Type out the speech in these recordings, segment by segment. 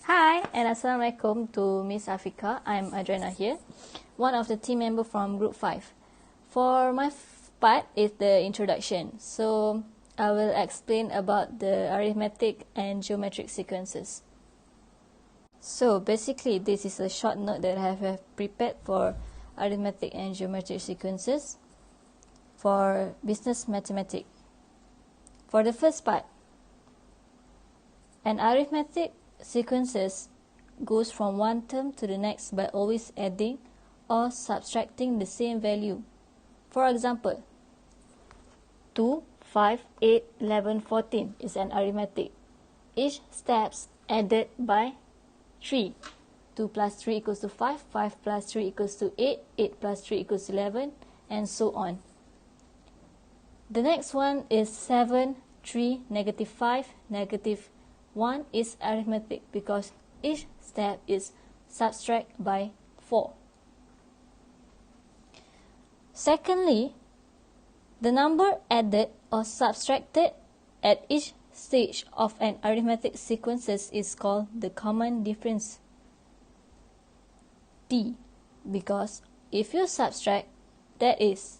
Hi and Assalamualaikum to Miss Afika. I'm Adriana here, one of the team member from Group 5. For my part is the introduction. So I will explain about the arithmetic and geometric sequences. So basically this is a short note that I have prepared for arithmetic and geometric sequences for business mathematics. For the first part, an arithmetic sequences goes from one term to the next by always adding or subtracting the same value. For example, 2, 5, 8, 11, 14 is an arithmetic. Each steps added by 3. 2 plus 3 equals to 5, 5 plus 3 equals to 8, 8 plus 3 equals to 11, and so on. The next one is 7, 3, negative 5, negative 1 is arithmetic because each step is subtract by 4. Secondly, the number added or subtracted at each stage of an arithmetic sequences is called the common difference, T, because if you subtract, that is,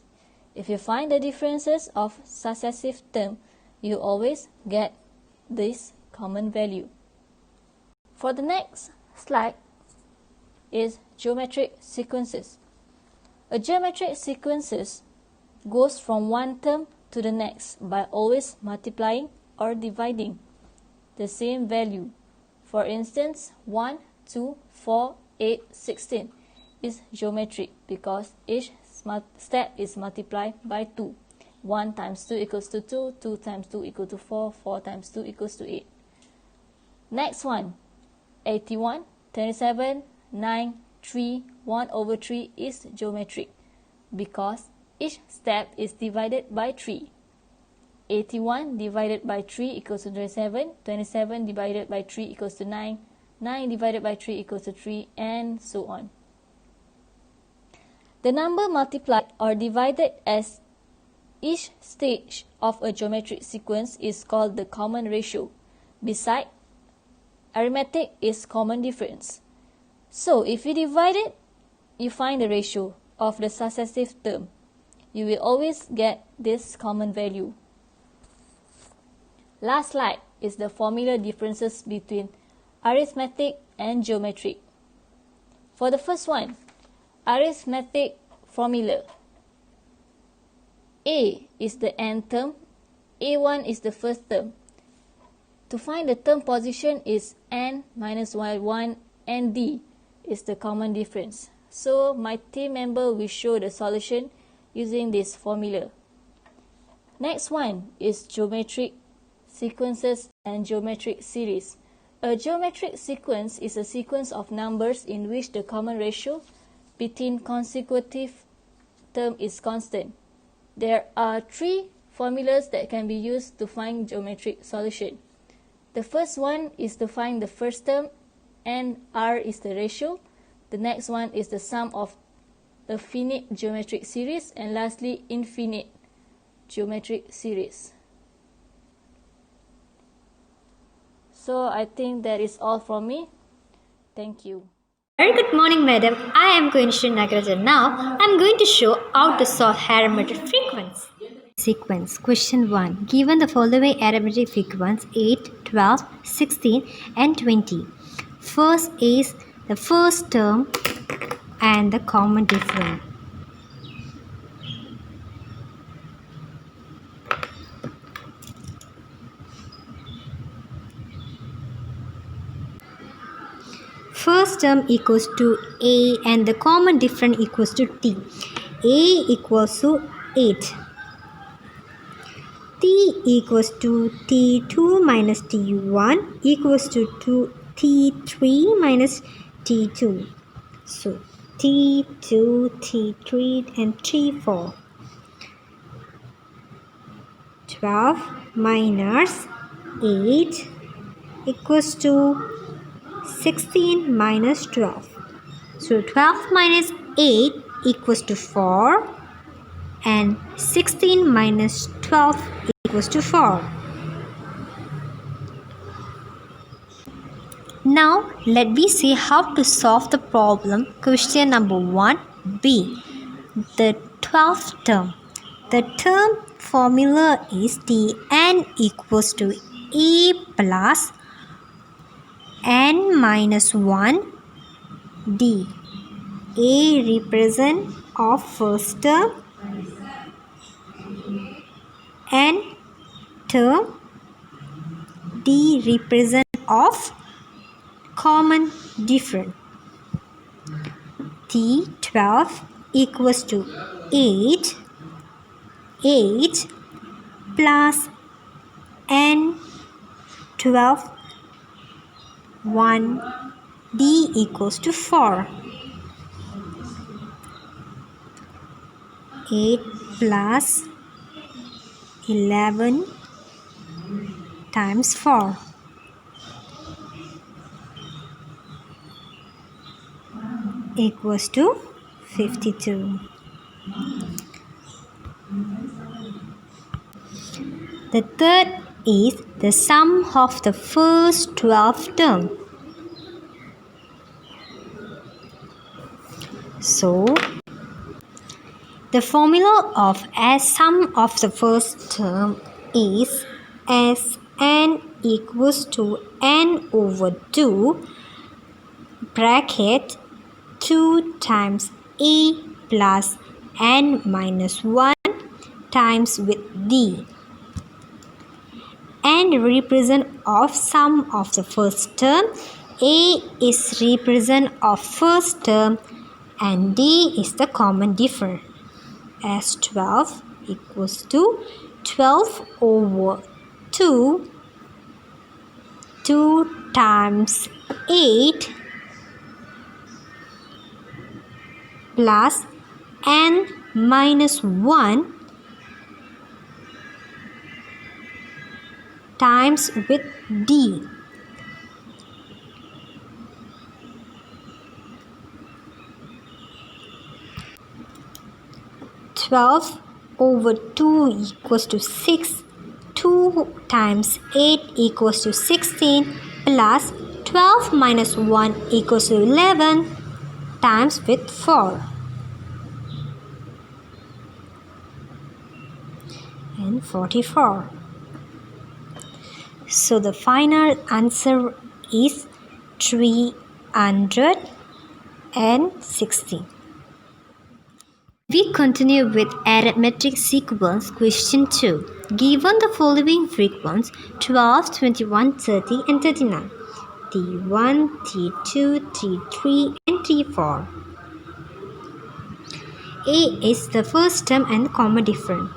if you find the differences of successive term, you always get this common value. For the next slide is geometric sequences. A geometric sequences goes from one term to the next by always multiplying or dividing the same value. For instance, 1, 2, 4, 8, 16 is geometric because each step is multiplied by 2. 1 times 2 equals to 2, 2 times 2 equals to 4, 4 times 2 equals to 8. Next one, 81, 27, 9, 3, 1 over 3 is geometric because each step is divided by 3. 81 divided by 3 equals to 27, 27 divided by 3 equals to 9, 9 divided by 3 equals to 3, and so on. The number multiplied or divided as each stage of a geometric sequence is called the common ratio. Besides, arithmetic is common difference. So if you divide it, you find the ratio of the successive term. You will always get this common value. Last slide is the formula differences between arithmetic and geometric. For the first one, arithmetic formula. A is the nth term, A1 is the first term. To find the term position is n minus y1 and d is the common difference. So my team member will show the solution using this formula. Next one is geometric sequences and geometric series. A geometric sequence is a sequence of numbers in which the common ratio between consecutive terms is constant. There are 3 formulas that can be used to find geometric solution. The first one is to find the first term, and R is the ratio. The next one is the sum of a finite geometric series, and lastly, infinite geometric series. So I think that is all from me. Thank you. Very good morning, madam. I am going to Nagarajan. Now, I am going to show how to solve arithmetic sequence. Question 1. Given the following arithmetic sequence 8, 12, 16 and 20. First is the first term and the common difference. First term equals to A and the common difference equals to T. A equals to 8. T equals to T2 minus T1 equals to T3 minus T2. So T2, T3 and T4. 12 minus 8 equals to 16 minus 12. So 12 minus 8 equals to 4 and 16 minus 12 equals to 4. Now let me see how to solve the problem. Question number 1b. The 12th term. The term formula is Tn equals to a plus n minus 1 d. A represent of first term, n term, d represent of common difference. T12 equals to 8 plus n 12 1 d equals to 4. 8 plus 11 times 4 equals to 52. The third is the sum of the first 12 term. So, the formula of as sum of the first term is as n equals to n over 2 bracket 2 times a plus n minus 1 times with d. N represent of sum of the first term, a is represent of first term, and d is the common difference. As 12 equals to 12 over 2 times 8 plus n minus 1 times with d. Twelve over 2 equals to 6. 2 times 8 equals to 16 plus 12 minus 1 equals to 11 times with 4. And 44. So the final answer is 360. We continue with arithmetic sequence. Question 2. Given the following frequencies 12, 21, 30 and 39. T1, T2, T3 and T4. A is the first term and common difference.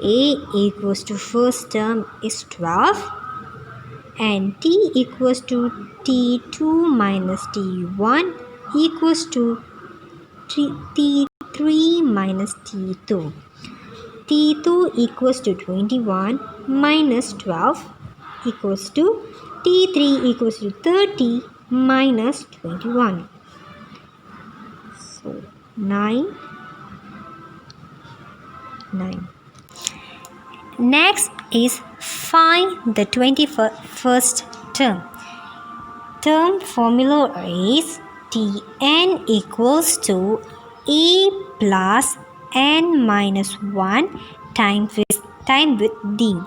A equals to first term is 12 and T equals to T2 minus T1 equals to T3 minus T2. T2 equals to 21 minus 12 equals to T3 equals to 30 minus 21. So 9. Next is find the 21st term. Term formula is Tn equals to a plus n minus 1 times with d.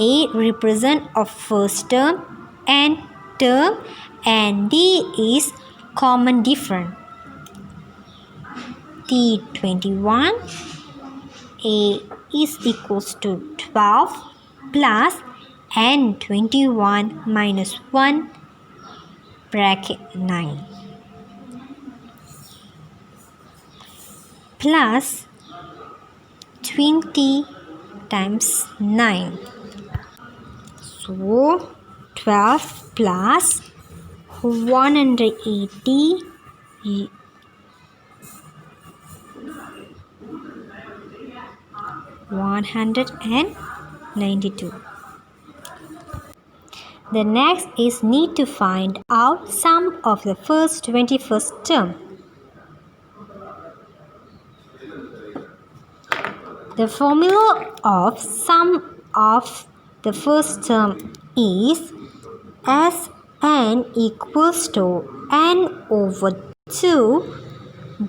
A represent of first term, n term, and d is common difference. T21 a is equals to 12 plus n21 minus 1 bracket 9 plus 20 times 9. So 12 plus 180 192. The next is need to find out sum of the first 21st term. The formula of sum of the first term is as n equals to n over 2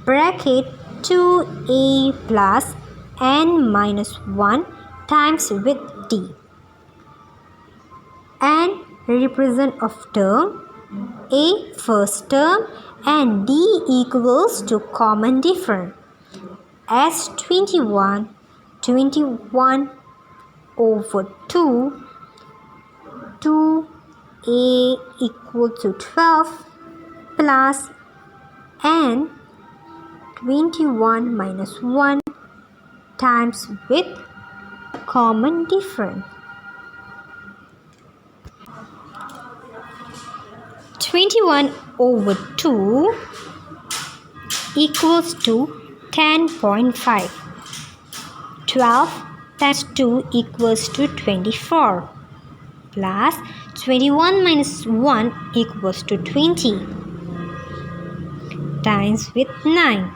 bracket 2a plus n minus 1 times with d. N represent of term, a first term and d equals to common difference as 21 over 2, 2a equal to 12 plus n 21 minus 1 times with common difference. 21 over 2 equals to 10.5. 12 times 2 equals to 24 plus 21 minus 1 equals to 20 times with 9.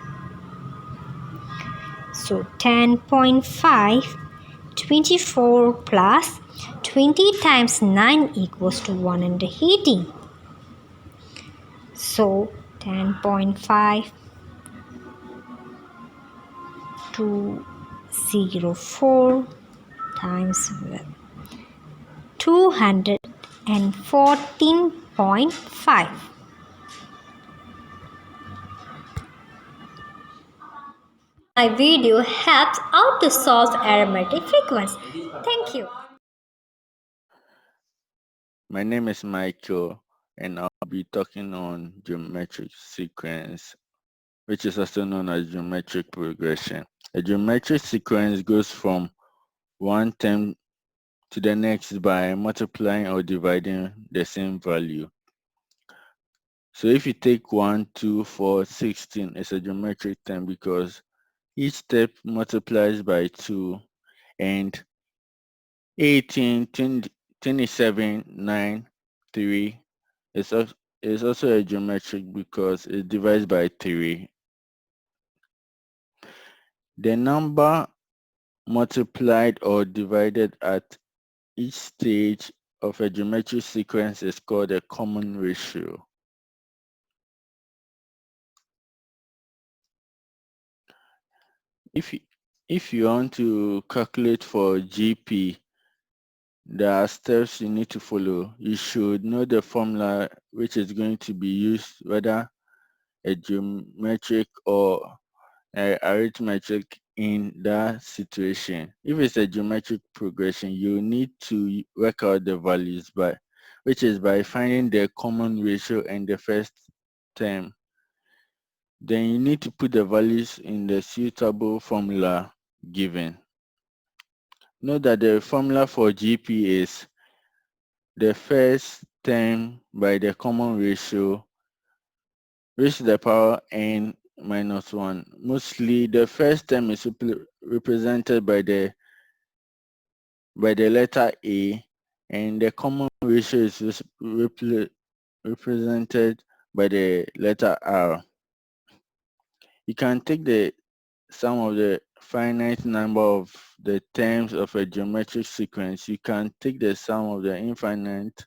So 10.5, 24 plus 20 times 9 equals to 180. So 10.5 204 times 214.5. My video helps out to solve arithmetic frequency. Thank you. My name is Michael, and I'll be talking on geometric sequence, which is also known as geometric progression. A geometric sequence goes from one term to the next by multiplying or dividing the same value. So if you take 1, 2, 4, 16, it's a geometric term because each step multiplies by 2, and 18, 20, 27, 9, 3 is also a geometric because it divides by 3. The number multiplied or divided at each stage of a geometric sequence is called a common ratio. If you want to calculate for GP, there are steps you need to follow. You should know the formula which is going to be used, whether a geometric or arithmetic in that situation. If it's a geometric progression, you need to work out the values which is by finding the common ratio and the first term. Then you need to put the values in the suitable formula given. Note that the formula for GP is the first term by the common ratio raised to the power n minus 1. Mostly the first term is represented by the letter A, and the common ratio is represented by the letter R. You can take the sum of the finite number of the terms of a geometric sequence. You can take the sum of the infinite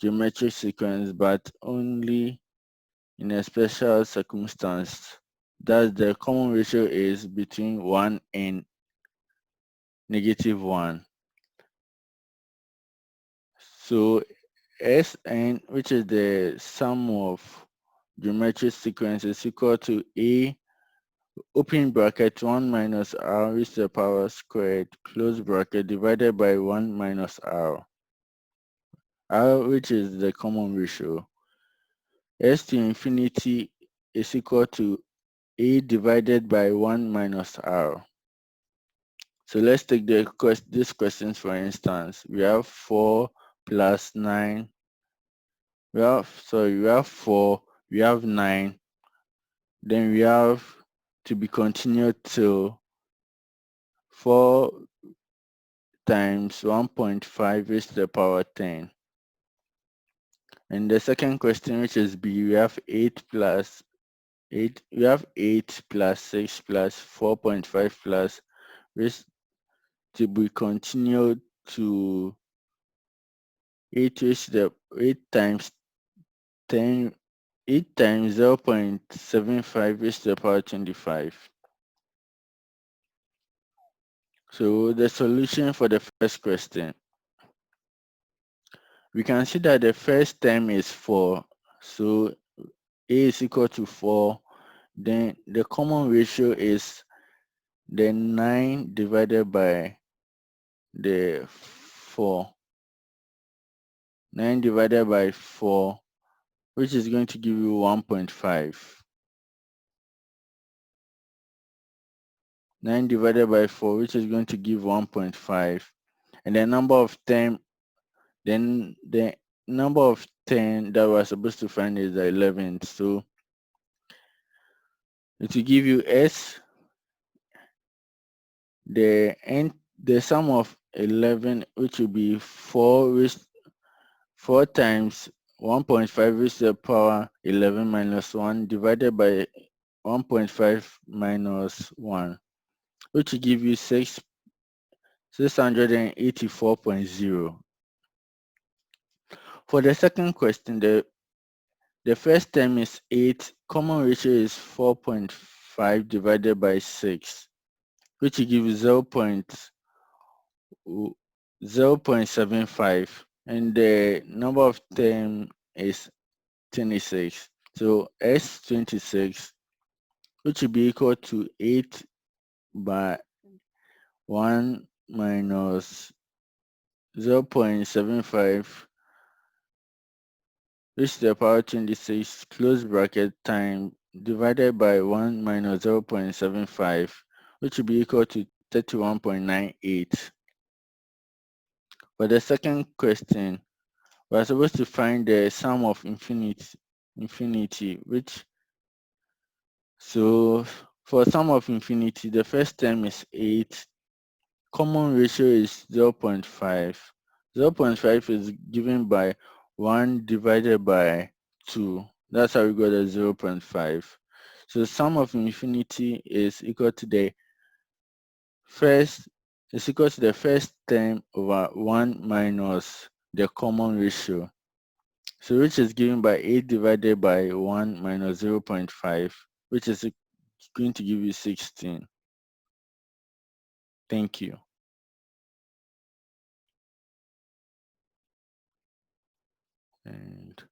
geometric sequence, but only in a special circumstance. Thus, the common ratio is between 1 and -1. So Sn, which is the sum of geometric sequences, equal to A open bracket 1 minus r raised to the power squared close bracket divided by 1 minus r. R, which is the common ratio. S to infinity is equal to A divided by 1 minus r. So let's take these questions for instance. We have 4 plus 9. We have 4, we have 9. Then we have to be continued till 4 times 1.5 raised to the power 10. And the second question, which is B, we have 8 plus 8. We have 8 plus 6 plus 4.5 plus raised to be continued to 8 raised to the 8 times 10, 8 times 0.75 raised to the power 25. So the solution for the first question, we can see that the first term is 4. So A is equal to 4. Then the common ratio is the 9 divided by the 4. 9 divided by 4, which is going to give you 1.5. 9 divided by 4, which is going to give 1.5. And the number of 10, then the number of 10 that we're supposed to find is the 11th. So it will give you S, the sum of 11, which will be 4 times 1.5 raised to the power 11 minus 1 divided by 1.5 minus 1, which will give you 684.0. For the second question, the first term is 8, common ratio is 4.5 divided by 6, which will give you 0.75, and the number of term is 26. So S26, which will be equal to 8 by 1 minus 0.75 raised to the power 26 close bracket time divided by 1 minus 0.75, which will be equal to 31.98. For the second question, we are supposed to find the sum of infinity, which, so for sum of infinity, the first term is 8, common ratio is 0.5. 0.5 is given by 1 divided by 2. That's how we got the 0.5. So sum of infinity is equal to the first term over 1 minus the common ratio. So which is given by 8 divided by 1 minus 0.5, which is going to give you 16. Thank you. And